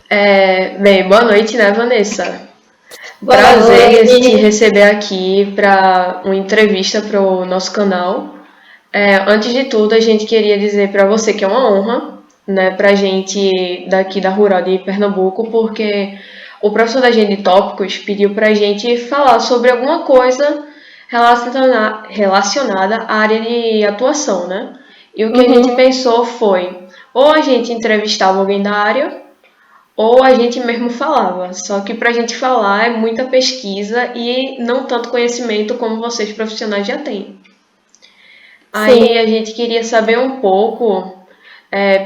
Bem, boa noite, né, Vanessa? Boa Prazer te noite. receber aqui para uma entrevista para o nosso canal. Antes de tudo, a gente queria dizer para você que é uma honra, né, para a gente daqui da Rural de Pernambuco, porque o professor da gente de tópicos pediu para a gente falar sobre alguma coisa relacionada à área de atuação, né? E o que a gente Uhum. pensou foi ou a gente entrevistava alguém da área ou a gente mesmo falava, só que para a gente falar é muita pesquisa e não tanto conhecimento como vocês profissionais já têm. Sim. Aí a gente queria saber um pouco,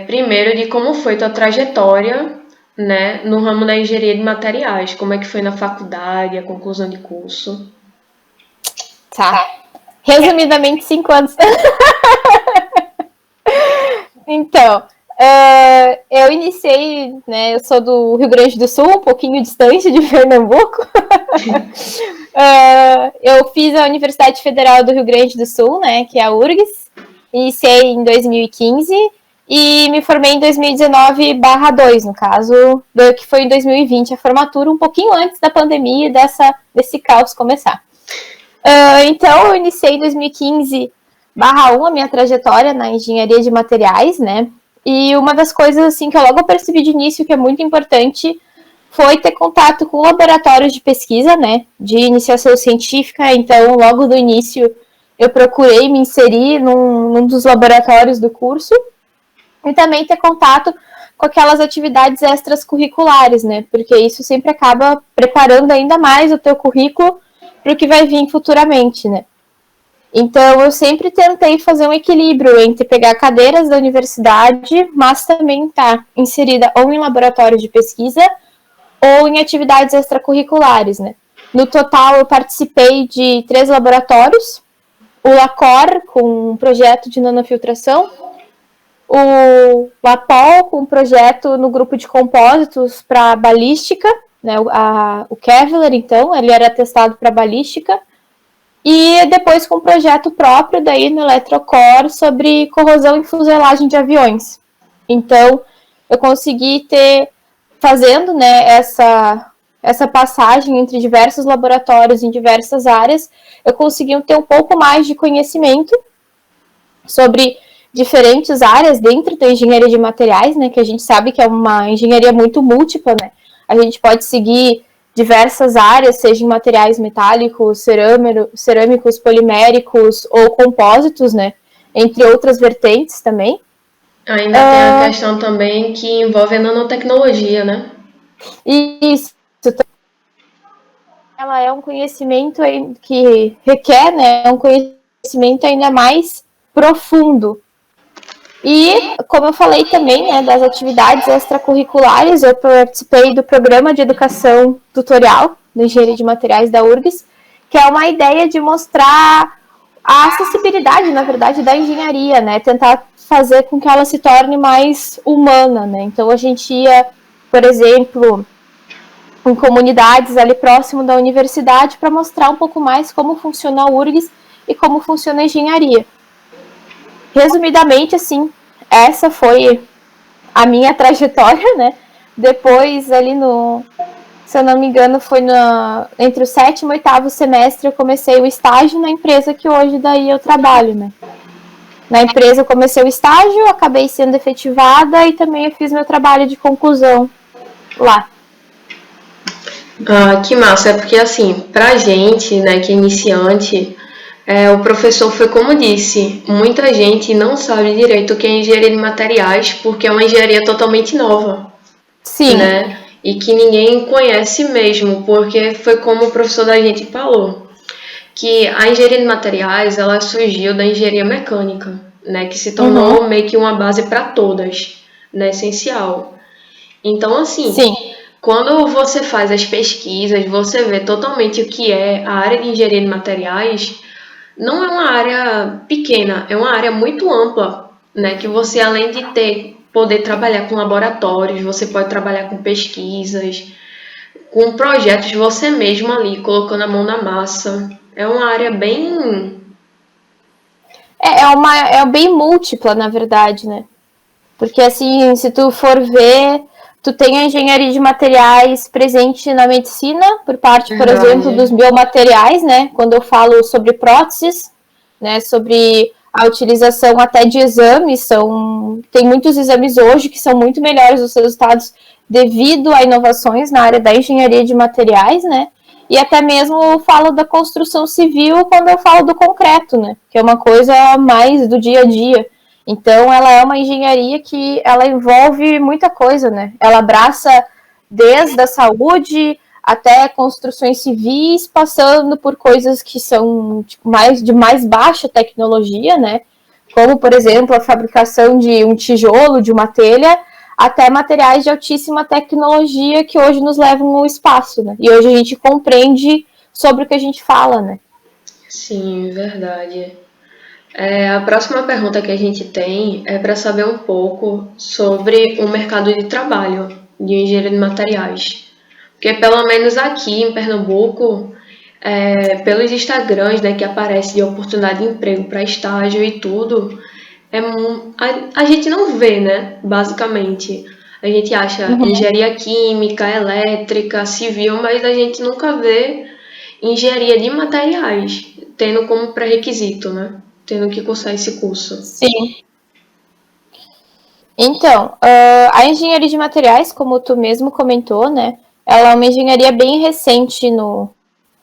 primeiro, de como foi tua trajetória, né, no ramo da engenharia de materiais, como é que foi na faculdade, a conclusão de curso. Tá. Resumidamente, 5 anos. Então, eu iniciei, né? Eu sou do Rio Grande do Sul, um pouquinho distante de Pernambuco. Eu fiz a Universidade Federal do Rio Grande do Sul, né? Que é a URGS. Iniciei em 2015 e me formei em 2019/2, no caso, que foi em 2020 a formatura, um pouquinho antes da pandemia e desse caos começar. Então, eu iniciei em 2015/1 a minha trajetória na engenharia de materiais, né? E uma das coisas assim que eu logo percebi de início que é muito importante foi ter contato com laboratórios de pesquisa, né? De iniciação científica. Então, logo do início, eu procurei me inserir num dos laboratórios do curso e também ter contato com aquelas atividades extras curriculares, né? Porque isso sempre acaba preparando ainda mais o teu currículo para o que vai vir futuramente, né? Então, eu sempre tentei fazer um equilíbrio entre pegar cadeiras da universidade, mas também estar inserida ou em laboratório de pesquisa ou em atividades extracurriculares, né? No total, eu participei de 3 laboratórios, o LACOR, com um projeto de nanofiltração, o LAPOL, com um projeto no grupo de compósitos para balística, né? O Kevlar, então, ele era testado para balística, e depois com um projeto próprio daí no Eletrocor sobre corrosão e fuselagem de aviões. Então, eu consegui fazendo, né, essa passagem entre diversos laboratórios em diversas áreas, eu consegui ter um pouco mais de conhecimento sobre diferentes áreas dentro da engenharia de materiais, né, que a gente sabe que é uma engenharia muito múltipla, né? A gente pode seguir diversas áreas, seja em materiais metálicos, cerâmicos, poliméricos ou compósitos, né? Entre outras vertentes também. Ainda tem a questão também que envolve a nanotecnologia, né? Isso, ela é um conhecimento que requer, né, um conhecimento ainda mais profundo. E, como eu falei também, né, das atividades extracurriculares, eu participei do programa de educação tutorial da Engenharia de Materiais da URGS, que é uma ideia de mostrar a acessibilidade, na verdade, da engenharia, né, tentar fazer com que ela se torne mais humana, né. Então, a gente ia, por exemplo, em comunidades ali próximo da universidade para mostrar um pouco mais como funciona a URGS e como funciona a engenharia. Resumidamente, assim, essa foi a minha trajetória, né? Depois, ali se eu não me engano, foi entre o 7º e 8º semestre, eu comecei o estágio na empresa que hoje daí eu trabalho, né? Na empresa eu comecei o estágio, acabei sendo efetivada e também eu fiz meu trabalho de conclusão lá. Ah, que massa, é porque assim, pra gente, né, que é iniciante, o professor foi como disse, muita gente não sabe direito o que é engenharia de materiais, porque é uma engenharia totalmente nova, Sim. né? E que ninguém conhece mesmo, porque foi como o professor da gente falou, que a engenharia de materiais, ela surgiu da engenharia mecânica, né, que se tornou Uhum. meio que uma base para todas, né, essencial. Então, assim, Sim. quando você faz as pesquisas, você vê totalmente o que é a área de engenharia de materiais, não é uma área pequena, é uma área muito ampla, né? Que você, além de poder trabalhar com laboratórios, você pode trabalhar com pesquisas, com projetos você mesmo ali, colocando a mão na massa. É uma área bem. É bem múltipla, na verdade, né? Porque, assim, se tu for ver, Tu tem a engenharia de materiais presente na medicina, por parte, por Verdade. exemplo, dos biomateriais, né? Quando eu falo sobre próteses, né? Sobre a utilização até de exames, tem muitos exames hoje que são muito melhores os resultados devido a inovações na área da engenharia de materiais, né? E até mesmo eu falo da construção civil quando eu falo do concreto, né? Que é uma coisa mais do dia a dia. Então, ela é uma engenharia que ela envolve muita coisa, né? Ela abraça desde a saúde até construções civis, passando por coisas que são tipo, de mais baixa tecnologia, né? Como, por exemplo, a fabricação de um tijolo, de uma telha, até materiais de altíssima tecnologia que hoje nos levam ao espaço, né? E hoje a gente compreende sobre o que a gente fala, né? Sim, verdade. A próxima pergunta que a gente tem é para saber um pouco sobre o mercado de trabalho de engenharia de materiais. Porque pelo menos aqui em Pernambuco, pelos Instagrams, né, que aparece de oportunidade de emprego para estágio e tudo, a gente não vê, né, basicamente. A gente acha engenharia química, elétrica, civil, mas a gente nunca vê engenharia de materiais tendo como pré-requisito, né? Tendo que cursar esse curso. Sim. Então, a engenharia de materiais, como tu mesmo comentou, né? Ela é uma engenharia bem recente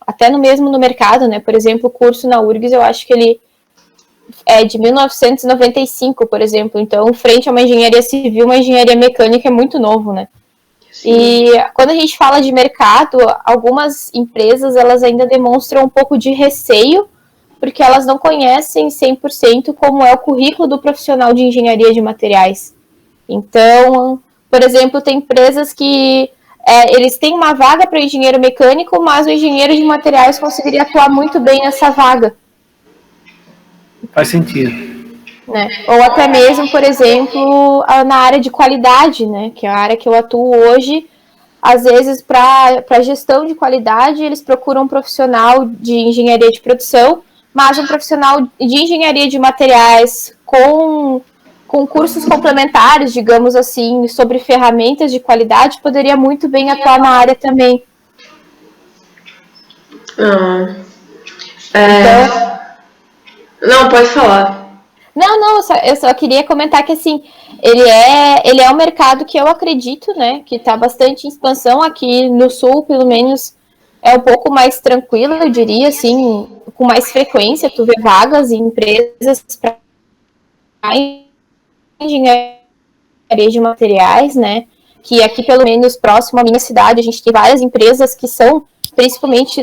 até mesmo no mercado, né? Por exemplo, o curso na URGS, eu acho que ele é de 1995, por exemplo. Então, frente a uma engenharia civil, uma engenharia mecânica é muito novo, né? Sim. E quando a gente fala de mercado, algumas empresas, elas ainda demonstram um pouco de receio, porque elas não conhecem 100% como é o currículo do profissional de engenharia de materiais. Então, por exemplo, tem empresas que eles têm uma vaga para engenheiro mecânico, mas o engenheiro de materiais conseguiria atuar muito bem nessa vaga. Faz sentido. Né? Ou até mesmo, por exemplo, na área de qualidade, né? Que é a área que eu atuo hoje. Às vezes, para gestão de qualidade, eles procuram um profissional de engenharia de produção, mas um profissional de engenharia de materiais com cursos complementares, digamos assim, sobre ferramentas de qualidade, poderia muito bem atuar na área também. Então... Não, pode falar. Não, eu só queria comentar que, assim, ele é um mercado que eu acredito, né, que está bastante em expansão aqui no Sul, pelo menos é um pouco mais tranquilo, eu diria, assim, com mais frequência, tu vê vagas em empresas para engenharia de materiais, né, que aqui, pelo menos, próximo à minha cidade, a gente tem várias empresas que são, principalmente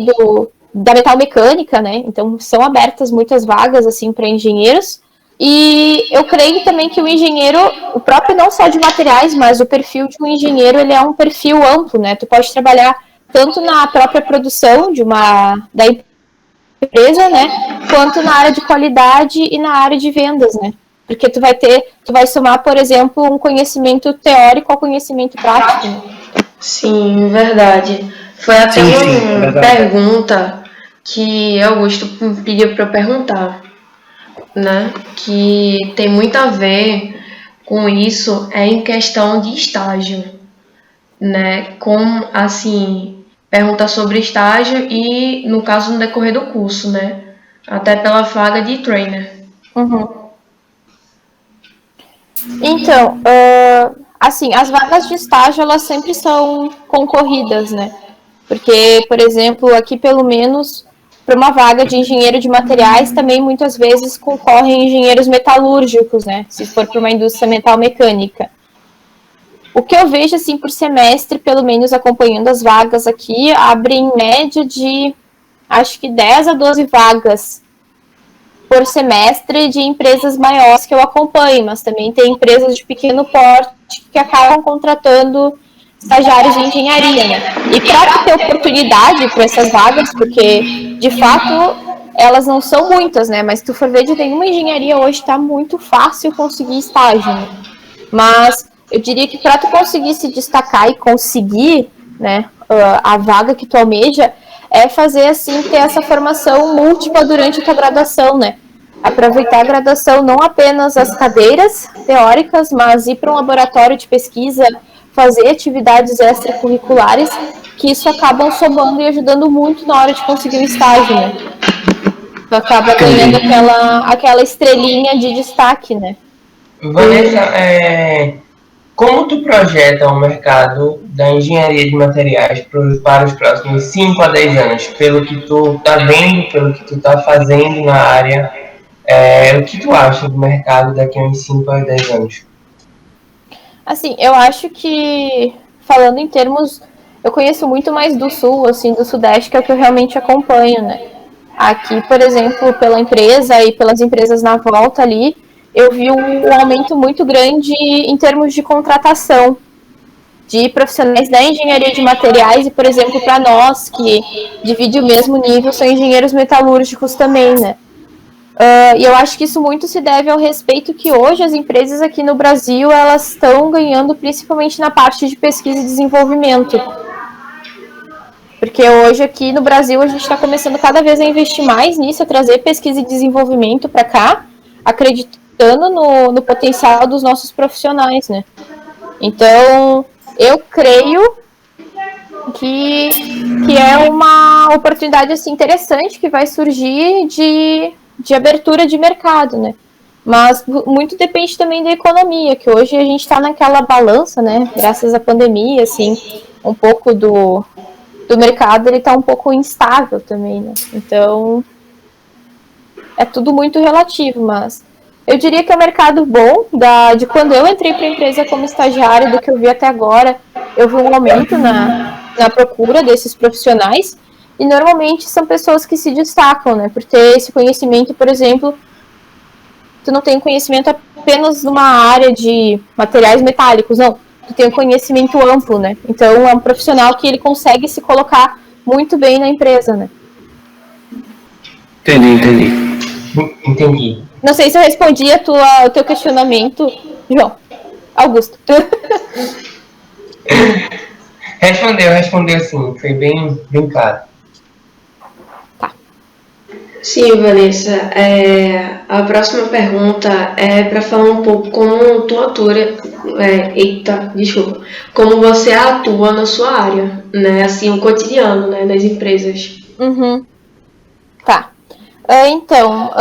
da metal mecânica, né, então são abertas muitas vagas, assim, para engenheiros. E eu creio também que o engenheiro, o próprio não só de materiais, mas o perfil de um engenheiro, ele é um perfil amplo, né? Tu pode trabalhar tanto na própria produção da empresa, né? Quanto na área de qualidade e na área de vendas, né? Porque tu vai somar, por exemplo, um conhecimento teórico ao conhecimento prático. Né? Sim, verdade. Foi até uma pergunta que Augusto pediu para eu perguntar. Né, que tem muito a ver com isso em questão de estágio, né, como assim, pergunta sobre estágio e no caso no decorrer do curso, né, até pela vaga de trainer. Uhum. Então, assim, as vagas de estágio elas sempre são concorridas, né, porque, por exemplo, aqui pelo menos para uma vaga de engenheiro de materiais, também muitas vezes concorrem engenheiros metalúrgicos, né? Se for para uma indústria metal mecânica. O que eu vejo, assim, por semestre, pelo menos acompanhando as vagas aqui, abre em média de, acho que 10 a 12 vagas por semestre de empresas maiores que eu acompanho, mas também tem empresas de pequeno porte que acabam contratando estagiários de engenharia, né? E para ter oportunidade para essas vagas, porque de fato elas não são muitas, né? Mas se tu for ver de nenhuma engenharia hoje está muito fácil conseguir estágio, né? Mas eu diria que para tu conseguir se destacar e conseguir, né, a vaga que tu almeja, é fazer assim, ter essa formação múltipla durante a tua graduação, né? Aproveitar a graduação não apenas as cadeiras teóricas, mas ir para um laboratório de pesquisa, fazer atividades extracurriculares, que isso acabam somando e ajudando muito na hora de conseguir o estágio, né? Tu acaba ganhando aquela estrelinha de destaque, né? Vanessa, como tu projeta o mercado da engenharia de materiais para os próximos 5 a 10 anos? Pelo que tu tá vendo, pelo que tu tá fazendo na área, o que tu acha do mercado daqui a uns 5 a 10 anos? Assim, eu acho que, falando em termos, eu conheço muito mais do sul, assim, do sudeste, que é o que eu realmente acompanho, né? Aqui, por exemplo, pela empresa e pelas empresas na volta ali, eu vi um aumento muito grande em termos de contratação de profissionais da engenharia de materiais e, por exemplo, para nós, que divide o mesmo nível, são engenheiros metalúrgicos também, né? E eu acho que isso muito se deve ao respeito que hoje as empresas aqui no Brasil, elas estão ganhando principalmente na parte de pesquisa e desenvolvimento. Porque hoje aqui no Brasil a gente está começando cada vez a investir mais nisso, a trazer pesquisa e desenvolvimento para cá, acreditando no potencial dos nossos profissionais, né? Então, eu creio que é uma oportunidade assim, interessante que vai surgir de abertura de mercado, né? Mas muito depende também da economia, que hoje a gente está naquela balança, né? Graças à pandemia, assim, um pouco do mercado, ele está um pouco instável também, né? Então, é tudo muito relativo, mas eu diria que é um mercado bom, de quando eu entrei para a empresa como estagiária, do que eu vi até agora, eu vi um aumento na procura desses profissionais, e normalmente são pessoas que se destacam, né, por ter esse conhecimento, por exemplo, tu não tem conhecimento apenas numa área de materiais metálicos, não, tu tem um conhecimento amplo, né, então é um profissional que ele consegue se colocar muito bem na empresa, né. Entendi. Não sei se eu respondi o teu questionamento, João. Augusto. Respondeu sim, foi bem claro. Tá. Sim, Vanessa. A próxima pergunta é para falar um pouco como tu atua. Como você atua na sua área, né? Assim, o cotidiano, né, das empresas. Tá. Então,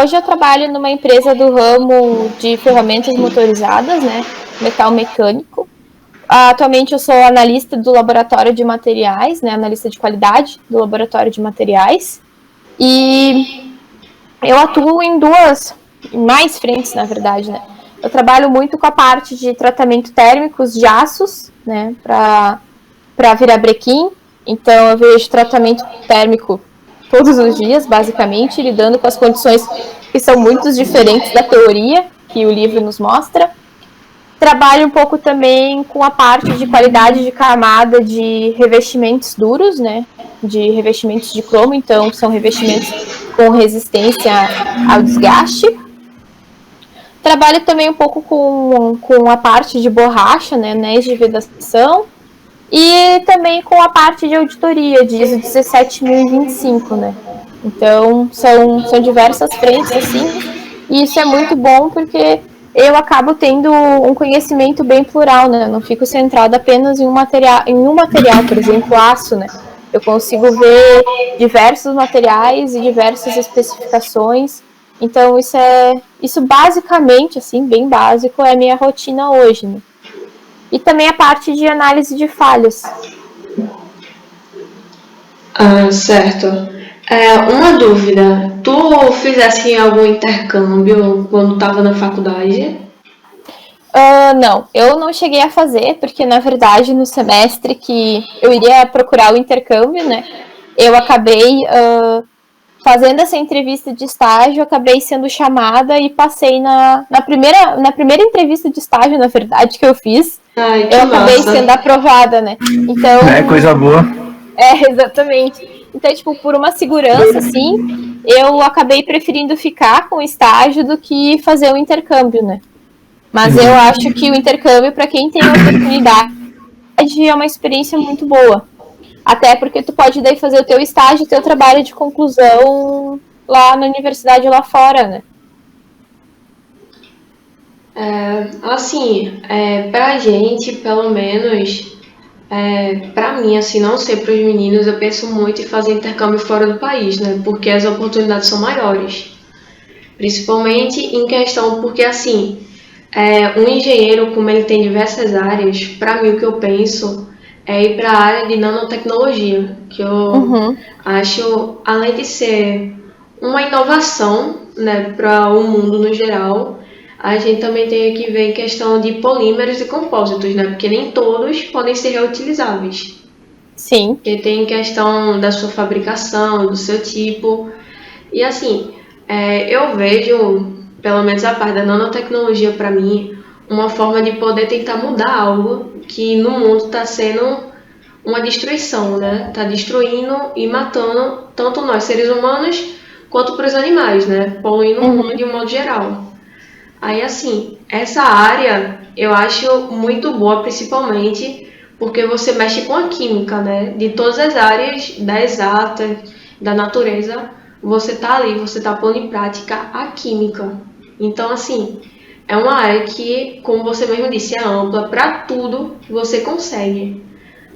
hoje eu trabalho numa empresa do ramo de ferramentas motorizadas, né? Metal mecânico. Atualmente eu sou analista do laboratório de materiais, né? Analista de qualidade do laboratório de materiais. E eu atuo em mais frentes, na verdade, né? Eu trabalho muito com a parte de tratamento térmicos de aços, né? Para virar brequim. Então, eu vejo tratamento térmico todos os dias, basicamente, lidando com as condições que são muito diferentes da teoria que o livro nos mostra. Trabalho um pouco também com a parte de qualidade de camada de revestimentos duros, né? De revestimentos de cromo, então são revestimentos com resistência ao desgaste. Trabalho também um pouco com a parte de borracha, né? Anéis de vedação. E também com a parte de auditoria, de ISO 17025, né? Então, são diversas frentes, assim, e isso é muito bom porque eu acabo tendo um conhecimento bem plural, né? Eu não fico centrada apenas em um material, por exemplo, aço, né? Eu consigo ver diversos materiais e diversas especificações. Então, isso basicamente, assim, bem básico, é a minha rotina hoje, né? E também a parte de análise de falhas. Certo. Uma dúvida. Tu fizesse algum intercâmbio quando estava na faculdade? Não, eu não cheguei a fazer, porque na verdade no semestre que eu iria procurar o intercâmbio, né, eu acabei fazendo essa entrevista de estágio, acabei sendo chamada e passei na primeira entrevista de estágio, na verdade, que eu fiz. Ai, que eu acabei massa. sendo aprovada, né? Então, Coisa boa. Exatamente. Então, tipo, por uma segurança, assim, eu acabei preferindo ficar com o estágio do que fazer o intercâmbio, né? Mas eu acho que o intercâmbio, para quem tem a oportunidade, é uma experiência muito boa. Até porque tu pode daí fazer o teu estágio, o teu trabalho de conclusão lá na universidade lá fora, né? Assim, pra gente, pelo menos, pra mim, assim, não sei pros meninos, eu penso muito em fazer intercâmbio fora do país, né? Porque as oportunidades são maiores. Principalmente em questão, porque assim, um engenheiro, como ele tem diversas áreas, para mim o que eu penso é ir para a área de nanotecnologia, que eu Uhum. acho, além de ser uma inovação, né, para o mundo no geral, a gente também tem que ver em questão de polímeros e compósitos, né, porque nem todos podem ser reutilizáveis. Sim. Porque tem questão da sua fabricação, do seu tipo. E assim, eu vejo, pelo menos a parte da nanotecnologia para mim, uma forma de poder tentar mudar algo que no mundo está sendo uma destruição, né? Está destruindo e matando tanto nós seres humanos quanto para os animais, né? Poluindo o mundo de um modo geral. Aí assim, essa área eu acho muito boa, principalmente porque você mexe com a química, né? De todas as áreas da exata, da natureza, você tá ali, você tá pondo em prática a química. Então assim, é uma área que, como você mesmo disse, é ampla para tudo que você consegue,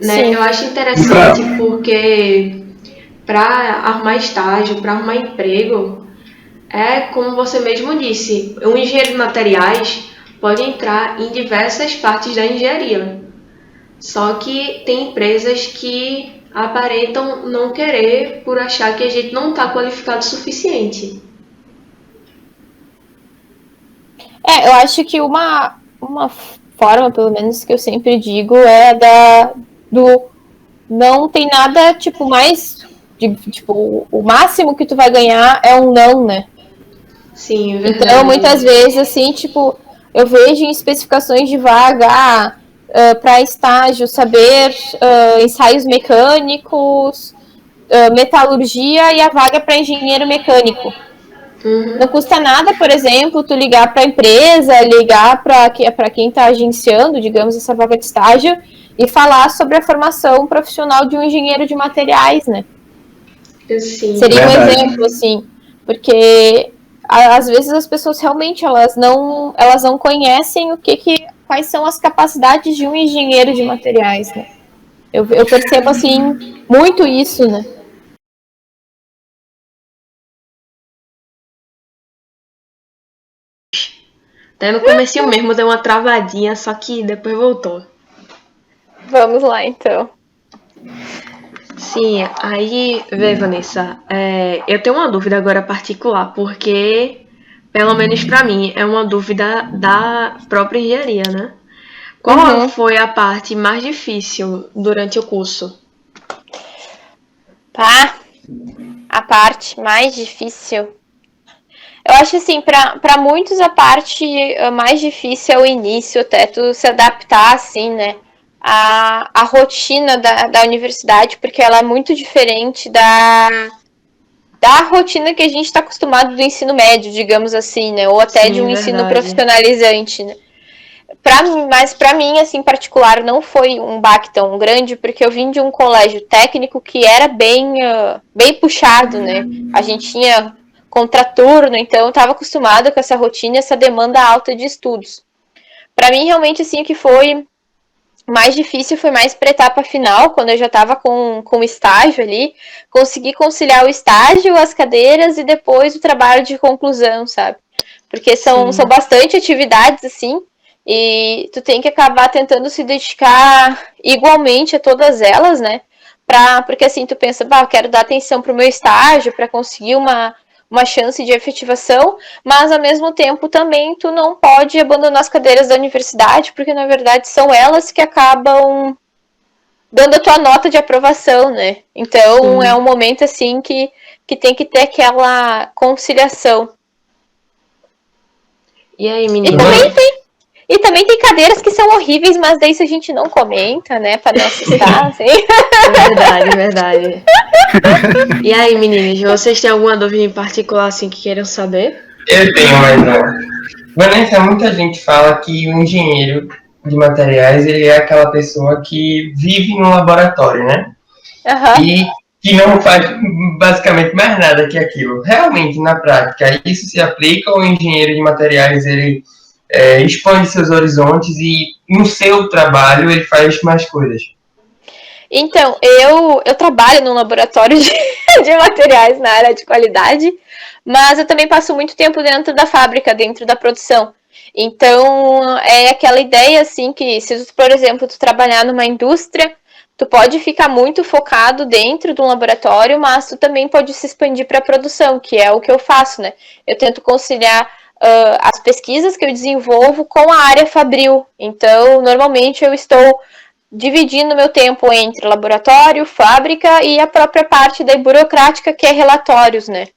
né? Sim. Eu acho interessante porque para arrumar estágio, para arrumar emprego, como você mesmo disse, um engenheiro de materiais pode entrar em diversas partes da engenharia. Só que tem empresas que aparentam não querer por achar que a gente não está qualificado o suficiente. Eu acho que uma forma, pelo menos, que eu sempre digo é do não tem nada, tipo, mais. Tipo, o máximo que tu vai ganhar é um não, né? Sim, é Então, muitas verdade. vezes, assim, tipo, eu vejo em especificações de vaga para estágio, saber ensaios mecânicos, metalurgia e a vaga para engenheiro mecânico. Não Uhum. custa nada, por exemplo, tu ligar para a empresa, ligar para quem está agenciando, digamos, essa vaga de estágio e falar sobre a formação profissional de um engenheiro de materiais, né? Sim. Seria um Verdade. exemplo, assim, porque às vezes as pessoas realmente elas não conhecem quais são as capacidades de um engenheiro de materiais, né? Eu percebo, assim, muito isso, né? Até no comecinho mesmo deu uma travadinha, só que depois voltou. Vamos lá, então. Sim, aí, vê, Vanessa, eu tenho uma dúvida agora particular, porque, pelo menos pra mim, é uma dúvida da própria engenharia, né? Qual Uhum. foi a parte mais difícil durante o curso? Tá. A parte mais difícil. Eu acho assim, para muitos a parte mais difícil é o início, até tu se adaptar, assim, né? A rotina da universidade, porque ela é muito diferente da rotina que a gente está acostumado do ensino médio, digamos assim, né? Ou até de Sim, um ensino verdade. profissionalizante, né? Mas para mim, assim, em particular, não foi um baque tão grande, porque eu vim de um colégio técnico que era bem puxado, né? A gente tinha contraturno, então eu estava acostumada com essa rotina e essa demanda alta de estudos. Para mim, realmente, assim, o que foi mais difícil foi mais para a etapa final, quando eu já estava com o estágio ali, conseguir conciliar o estágio, as cadeiras e depois o trabalho de conclusão, sabe? Porque são Sim. bastante atividades, assim, e tu tem que acabar tentando se dedicar igualmente a todas elas, né? Porque assim, tu pensa, bah, eu quero dar atenção pro meu estágio para conseguir uma chance de efetivação, mas ao mesmo tempo também tu não pode abandonar as cadeiras da universidade, porque na verdade são elas que acabam dando a tua nota de aprovação, né? Então é Sim. um momento assim que tem que ter aquela conciliação. E aí, E também meninas? E também tem cadeiras que são horríveis, mas daí isso a gente não comenta, né? Pra não assustar, assim. Verdade, verdade. E aí, meninas, vocês têm alguma dúvida em particular assim que queiram saber? Eu tenho mais uma. Vanessa, muita gente fala que o engenheiro de materiais ele é aquela pessoa que vive no laboratório, né? Aham. E que não faz basicamente mais nada que aquilo. Realmente, na prática, isso se aplica ou o engenheiro de materiais ele expande seus horizontes e no seu trabalho ele faz mais coisas? Então, eu trabalho num laboratório de materiais na área de qualidade, mas eu também passo muito tempo dentro da fábrica, dentro da produção. Então, é aquela ideia, assim, que se, por exemplo, tu trabalhar numa indústria, tu pode ficar muito focado dentro de um laboratório, mas tu também pode se expandir para a produção, que é o que eu faço, né? Eu tento conciliar as pesquisas que eu desenvolvo com a área fabril. Então, normalmente eu estou dividindo meu tempo entre laboratório, fábrica e a própria parte da burocrática, que é relatórios, né?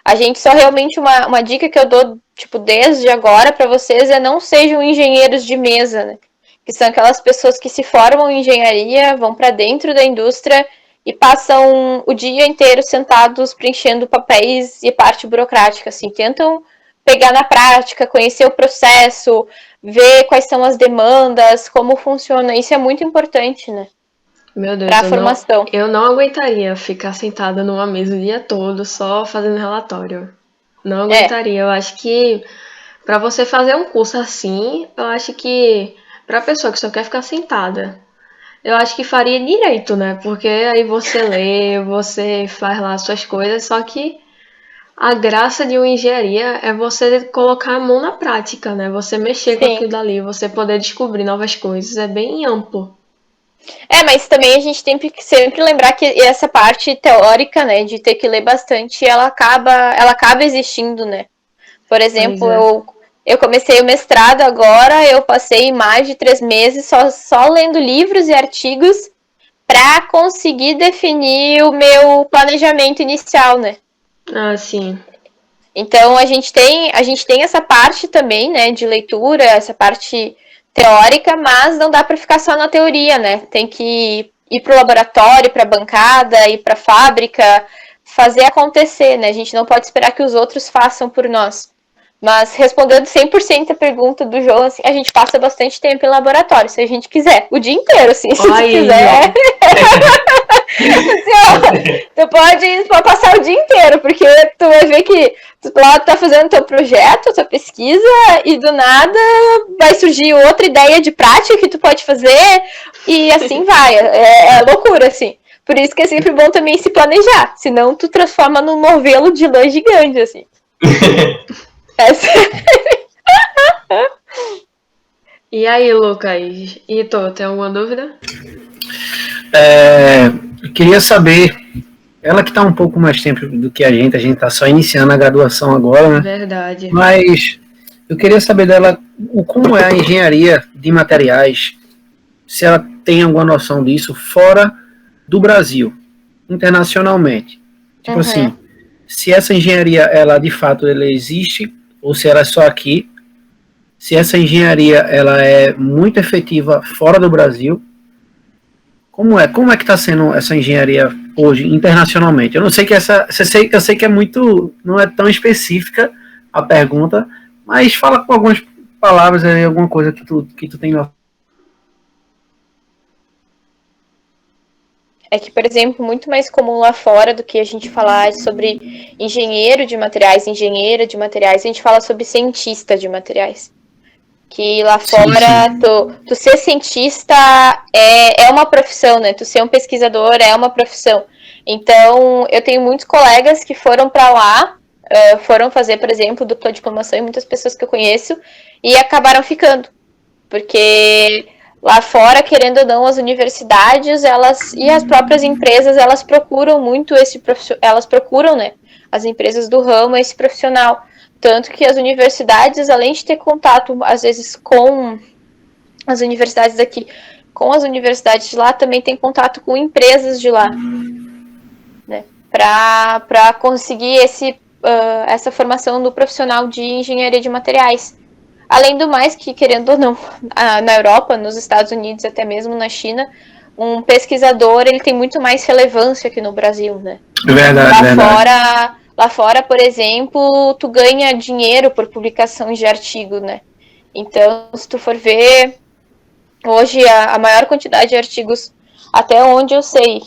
A gente só realmente, uma dica que eu dou, tipo, desde agora para vocês é não sejam engenheiros de mesa, né? Que são aquelas pessoas que se formam em engenharia, vão para dentro da indústria e passam o dia inteiro sentados preenchendo papéis e parte burocrática, assim. Tentam pegar na prática, conhecer o processo, ver quais são as demandas, como funciona. Isso é muito importante, né? Meu Deus, Para a formação. eu não aguentaria ficar sentada numa mesa o dia todo só fazendo relatório. Não aguentaria. Eu acho que para você fazer um curso assim, eu acho que para a pessoa que só quer ficar sentada, eu acho que faria direito, né? Porque aí você lê, você faz lá as suas coisas, só que a graça de uma engenharia é você colocar a mão na prática, né? Você mexer com Sim. aquilo dali, você poder descobrir novas coisas, é bem amplo. Mas também a gente tem que sempre lembrar que essa parte teórica, né, de ter que ler bastante, ela acaba existindo, né? Por exemplo, eu comecei o mestrado agora, eu passei mais de 3 meses só lendo livros e artigos para conseguir definir o meu planejamento inicial, né? Ah, sim. Então a gente tem essa parte também, né, de leitura, essa parte teórica, mas não dá para ficar só na teoria, né? Tem que ir para o laboratório, para a bancada, ir para a fábrica, fazer acontecer, né? A gente não pode esperar que os outros façam por nós. Mas respondendo 100% a pergunta do João, assim, a gente passa bastante tempo em laboratório, se a gente quiser. O dia inteiro, assim, se tu quiser. Tu pode passar o dia inteiro, porque tu vai ver que tu lá tá fazendo teu projeto, tua pesquisa, e do nada vai surgir outra ideia de prática que tu pode fazer, e assim vai. É loucura, assim. Por isso que é sempre bom também se planejar, senão tu transforma num novelo de lã gigante, assim. E aí, Lucas? E tu, tem alguma dúvida? Eu queria saber, ela que está um pouco mais tempo do que a gente está só iniciando a graduação agora, né? Verdade. Mas eu queria saber dela como é a engenharia de materiais, se ela tem alguma noção disso fora do Brasil, internacionalmente. Tipo assim, se essa engenharia, ela de fato ela existe, ou se ela é só aqui, se essa engenharia ela é muito efetiva fora do Brasil, como é que está sendo essa engenharia hoje internacionalmente? Eu não sei que eu sei que é muito, não é tão específica a pergunta, mas fala com algumas palavras aí, alguma coisa que tu tem. É que, por exemplo, muito mais comum lá fora do que a gente falar sobre engenheiro de materiais, engenheira de materiais, a gente fala sobre cientista de materiais. Que lá fora, tu ser cientista é uma profissão, né? Tu ser um pesquisador é uma profissão. Então, eu tenho muitos colegas que foram para lá, foram fazer, por exemplo, dupla diplomação, e muitas pessoas que eu conheço, e acabaram ficando. Porque lá fora, querendo ou não, as universidades e as próprias empresas, elas procuram muito elas procuram, né? As empresas do ramo, esse profissional. Tanto que as universidades, além de ter contato, às vezes, com as universidades daqui, com as universidades de lá, também tem contato com empresas de lá, né? Para conseguir essa formação do profissional de engenharia de materiais. Além do mais que, querendo ou não, na Europa, nos Estados Unidos, até mesmo na China, um pesquisador ele tem muito mais relevância que no Brasil, né? Verdade. Lá fora, por exemplo, tu ganha dinheiro por publicação de artigo, né? Então, se tu for ver, hoje a maior quantidade de artigos, até onde eu sei,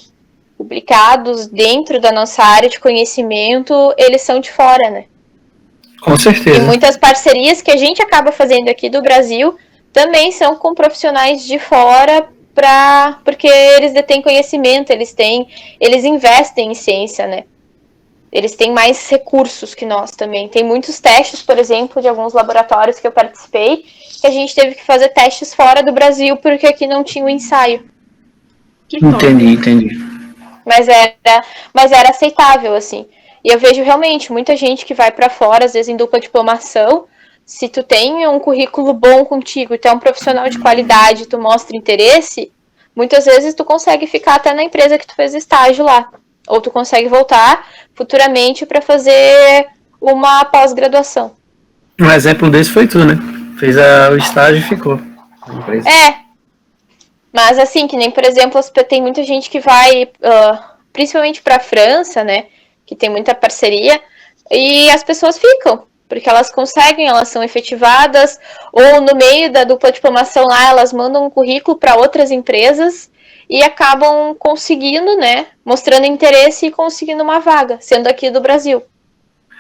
publicados dentro da nossa área de conhecimento, eles são de fora, né? Com E certeza. muitas parcerias que a gente acaba fazendo aqui do Brasil também são com profissionais de fora, porque eles detêm conhecimento, eles investem em ciência, né? Eles têm mais recursos que nós também. Tem muitos testes, por exemplo, de alguns laboratórios que eu participei, que a gente teve que fazer testes fora do Brasil, porque aqui não tinha o ensaio. Que top. Entendi. Mas era aceitável, assim. E eu vejo realmente muita gente que vai para fora, às vezes em dupla diplomação. Se tu tem um currículo bom contigo, tu é um profissional de qualidade, tu mostra interesse, muitas vezes tu consegue ficar até na empresa que tu fez estágio lá. Ou tu consegue voltar futuramente para fazer uma pós-graduação. Um exemplo desse foi tu, né? Fez o estágio e ficou na empresa. Mas assim, que nem, por exemplo, tem muita gente que vai, principalmente para a França, né? Que tem muita parceria, e as pessoas ficam, porque elas conseguem, elas são efetivadas, ou no meio da dupla diplomação lá, elas mandam um currículo para outras empresas e acabam conseguindo, né? Mostrando interesse e conseguindo uma vaga, sendo aqui do Brasil.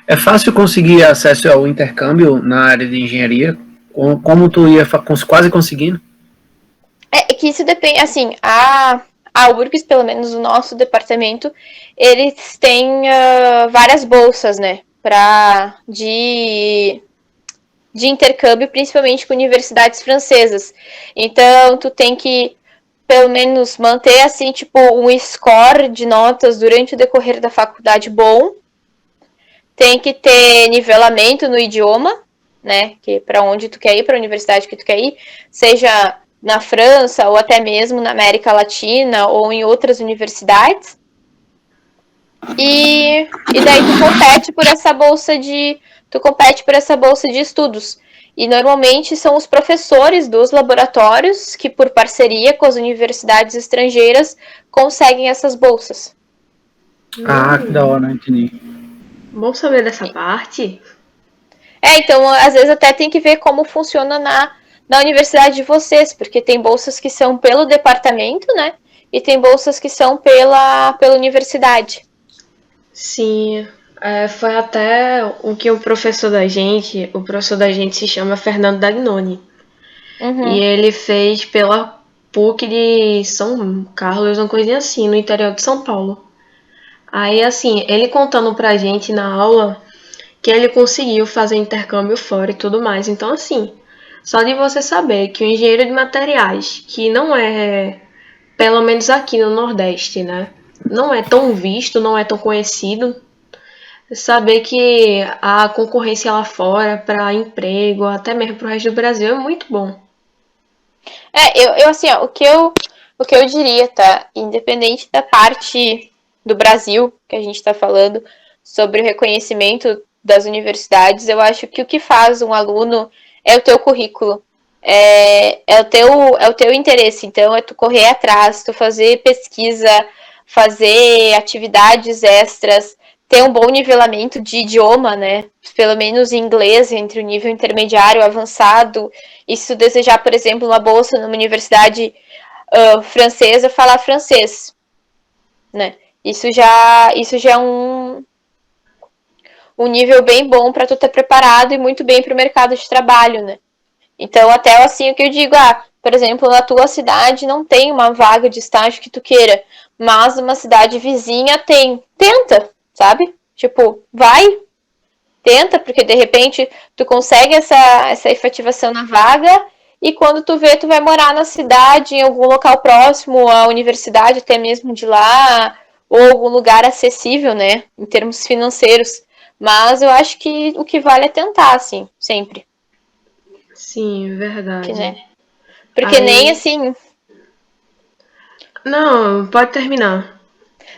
É fácil conseguir acesso ao intercâmbio na área de engenharia? Como tu ia quase conseguindo? É que isso depende, assim, a URGS, pelo menos o nosso departamento, eles têm várias bolsas, né, de intercâmbio, principalmente com universidades francesas. Então, tu tem que, pelo menos, manter, assim, tipo, um score de notas durante o decorrer da faculdade bom. Tem que ter nivelamento no idioma, né, que para onde tu quer ir, para a universidade que tu quer ir, seja na França ou até mesmo na América Latina ou em outras universidades. E daí tu compete por essa bolsa de estudos. E normalmente são os professores dos laboratórios que, por parceria com as universidades estrangeiras, conseguem essas bolsas. Ah, que da hora, entendi. Bom saber dessa parte. Então, às vezes até tem que ver como funciona na universidade de vocês, porque tem bolsas que são pelo departamento, né? E tem bolsas que são pela universidade. Sim, foi até o que o professor da gente se chama Fernando Dagnoni. Uhum. E ele fez pela PUC de São Carlos, uma coisinha assim, no interior de São Paulo. Aí, assim, ele contando pra gente na aula que ele conseguiu fazer intercâmbio fora e tudo mais. Então, assim, só de você saber que o engenheiro de materiais, que não é, pelo menos aqui no Nordeste, né? Não é tão visto, não é tão conhecido. Saber que a concorrência lá fora para emprego, até mesmo para o resto do Brasil, é muito bom. Eu assim, ó, o que eu diria, tá? Independente da parte do Brasil que a gente tá falando sobre o reconhecimento das universidades, eu acho que o que faz um aluno é o teu currículo. É o teu interesse. Então, é tu correr atrás, tu fazer pesquisa, fazer atividades extras, ter um bom nivelamento de idioma, né? Pelo menos em inglês, entre o nível intermediário e avançado. E se tu desejar, por exemplo, uma bolsa numa universidade francesa, falar francês, né? Isso já é um nível bem bom para tu estar preparado e muito bem para o mercado de trabalho, né? Então, até assim, o que eu digo, por exemplo, na tua cidade não tem uma vaga de estágio que tu queira, mas numa cidade vizinha tem. Tenta, sabe? Tipo, tenta, porque de repente tu consegue essa efetivação na vaga e quando tu vê, tu vai morar na cidade, em algum local próximo à universidade, até mesmo de lá, ou algum lugar acessível, né, em termos financeiros. Mas eu acho que o que vale é tentar, assim, sempre. Sim, verdade. Né? Porque nem assim... Não, pode terminar.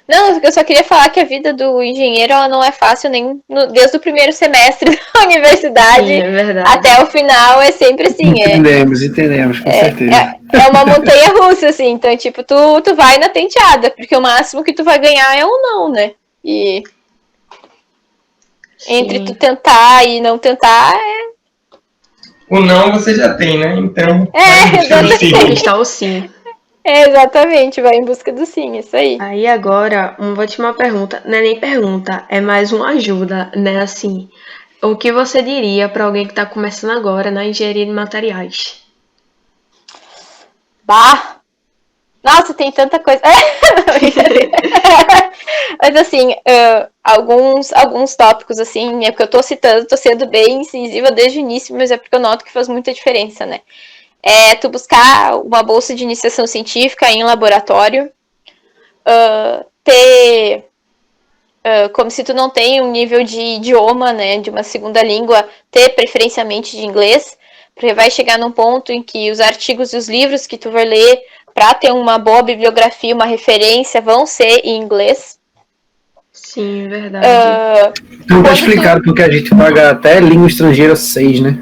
Não, eu só queria falar que a vida do engenheiro ela não é fácil nem desde o primeiro semestre da universidade. Sim, é verdade. Até o final é sempre assim. Entendemos, com certeza. É uma montanha russa, assim. Então, tipo, tu vai na tenteada, porque o máximo que tu vai ganhar é um não, né? E entre tu tentar e não tentar O não você já tem, né? Então. Está o sim. Exatamente, vai em busca do sim, isso aí. Aí agora, uma última pergunta, não é nem pergunta, é mais uma ajuda, né, assim, O que você diria para alguém que está começando agora na engenharia de materiais? Bah! Nossa, tem tanta coisa. Mas assim, alguns tópicos, assim, é porque eu tô citando, tô sendo bem incisiva desde o início, mas é porque eu noto que faz muita diferença, né? É tu buscar uma bolsa de iniciação científica em laboratório, ter, como se tu não tem um nível de idioma, né, de uma segunda língua, ter preferencialmente de inglês, porque vai chegar num ponto em que os artigos e os livros que tu vai ler para ter uma boa bibliografia, uma referência, vão ser em inglês. Sim, verdade. Não tá explicado porque a gente paga até língua estrangeira 6, né?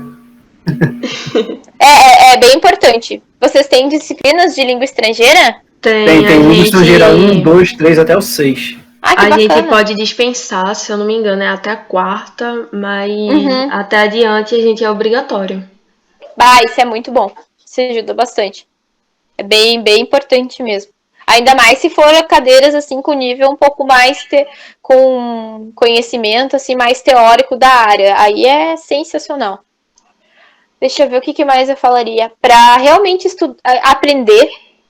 É bem importante. Vocês têm disciplinas de língua estrangeira? Tem língua estrangeira 1, 2, 3 até o 6. Ah, que A gente bacana. pode dispensar, se eu não me engano, é até a quarta, mas Uhum. até adiante a gente é obrigatório. Bah, isso é muito bom. Isso ajuda bastante. É bem, bem importante mesmo. Ainda mais se for cadeiras assim com nível um pouco mais com conhecimento assim mais teórico da área. Aí é sensacional. Deixa eu ver o que mais eu falaria. Para realmente aprender,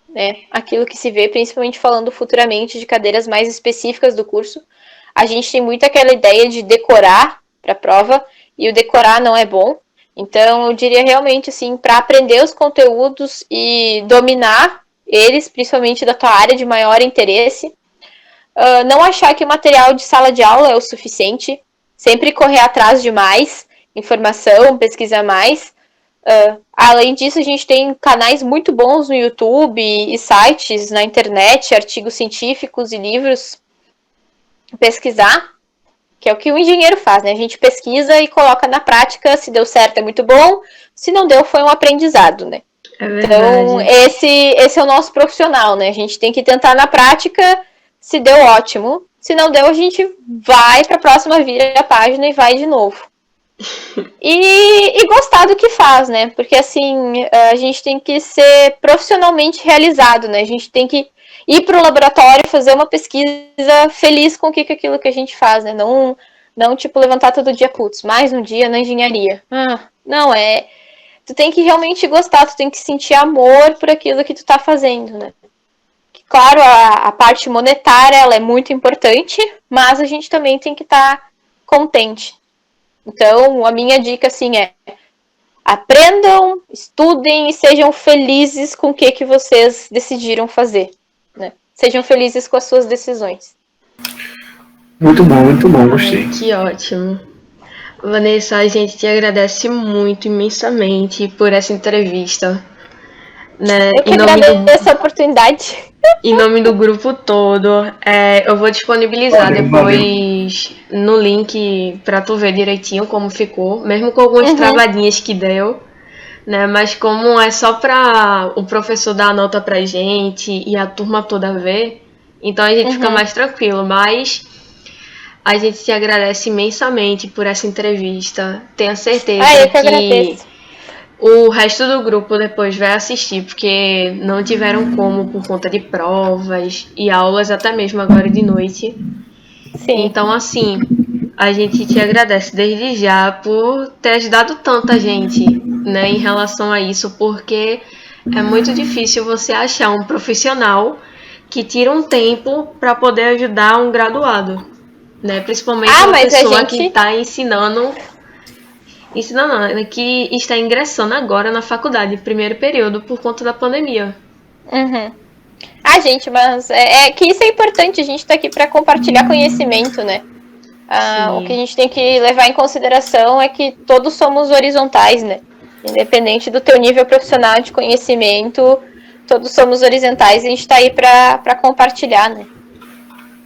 né, aquilo que se vê, principalmente falando futuramente de cadeiras mais específicas do curso. A gente tem muito aquela ideia de decorar para a prova, e o decorar não é bom. Então, eu diria realmente, assim, para aprender os conteúdos e dominar eles, principalmente da tua área de maior interesse, não achar que o material de sala de aula é o suficiente, sempre correr atrás de mais informação, pesquisar mais. Além disso, a gente tem canais muito bons no YouTube e sites na internet, artigos científicos e livros. Pesquisar, que é o que o engenheiro faz, né? A gente pesquisa e coloca na prática, se deu certo é muito bom, se não deu foi um aprendizado, né? É verdade. Então, esse é o nosso profissional, né? A gente tem que tentar na prática, se deu ótimo, se não deu a gente vai para a próxima, vira a página e vai de novo. E gostar do que faz, né? Porque assim, a gente tem que ser profissionalmente realizado, né? A gente tem que ir para o laboratório, fazer uma pesquisa feliz com aquilo que a gente faz, né? Não tipo, levantar todo dia, putz, mais um dia na engenharia. Não, tu tem que realmente gostar, tu tem que sentir amor por aquilo que tu tá fazendo, né? Claro, a parte monetária, ela é muito importante, mas a gente também tem que estar contente. Então, a minha dica, assim, é aprendam, estudem e sejam felizes com o que vocês decidiram fazer, né? Sejam felizes com as suas decisões. Muito bom, gostei. Que ótimo. Vanessa, a gente te agradece muito, imensamente, por essa entrevista. Né? Eu que agradeço a oportunidade. Em nome do grupo todo, eu vou disponibilizar depois no link para tu ver direitinho como ficou, mesmo com algumas travadinhas que deu, né? Mas como é só para o professor dar a nota pra gente e a turma toda ver, então a gente fica mais tranquilo. Mas a gente te agradece imensamente por essa entrevista. Tenha certeza eu que agradeço. O resto do grupo depois vai assistir, porque não tiveram como por conta de provas e aulas até mesmo agora de noite. Sim. Então, assim, a gente te agradece desde já por ter ajudado tanta gente, né, em relação a isso, porque é muito difícil você achar um profissional que tira um tempo para poder ajudar um graduado, né? Principalmente uma pessoa que está ensinando, que está ingressando agora na faculdade, primeiro período, por conta da pandemia. Gente, mas é que isso é importante, a gente tá aqui para compartilhar conhecimento, né? O que a gente tem que levar em consideração é que todos somos horizontais, né? Independente do teu nível profissional de conhecimento, todos somos horizontais e a gente tá aí para compartilhar, né?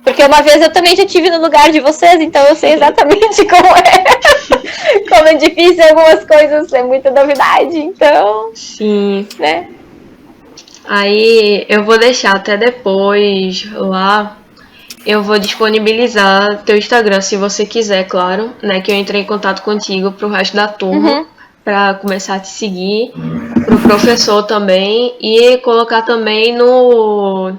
Porque uma vez eu também já estive no lugar de vocês, então eu sei exatamente como é. Como é difícil algumas coisas, é muita novidade, então... Sim. Né? Aí eu vou deixar até depois lá. Eu vou disponibilizar teu Instagram, se você quiser, claro, né? Que eu entrei em contato contigo pro resto da turma, para começar a te seguir, pro professor também, e colocar também no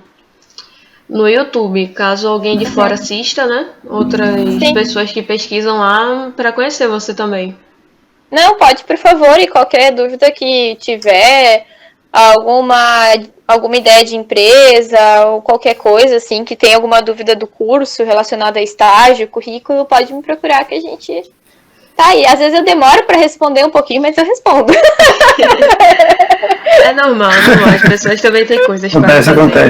no YouTube, caso alguém de fora assista, né? Outras Sim. pessoas que pesquisam lá para conhecer você também. Não, pode, por favor, e qualquer dúvida que tiver, alguma ideia de empresa ou qualquer coisa, assim, que tem alguma dúvida do curso relacionada a estágio, currículo, pode me procurar que a gente tá aí. Às vezes eu demoro para responder um pouquinho, mas eu respondo. É normal, as pessoas também têm coisas para Acontece, fazer. acontece.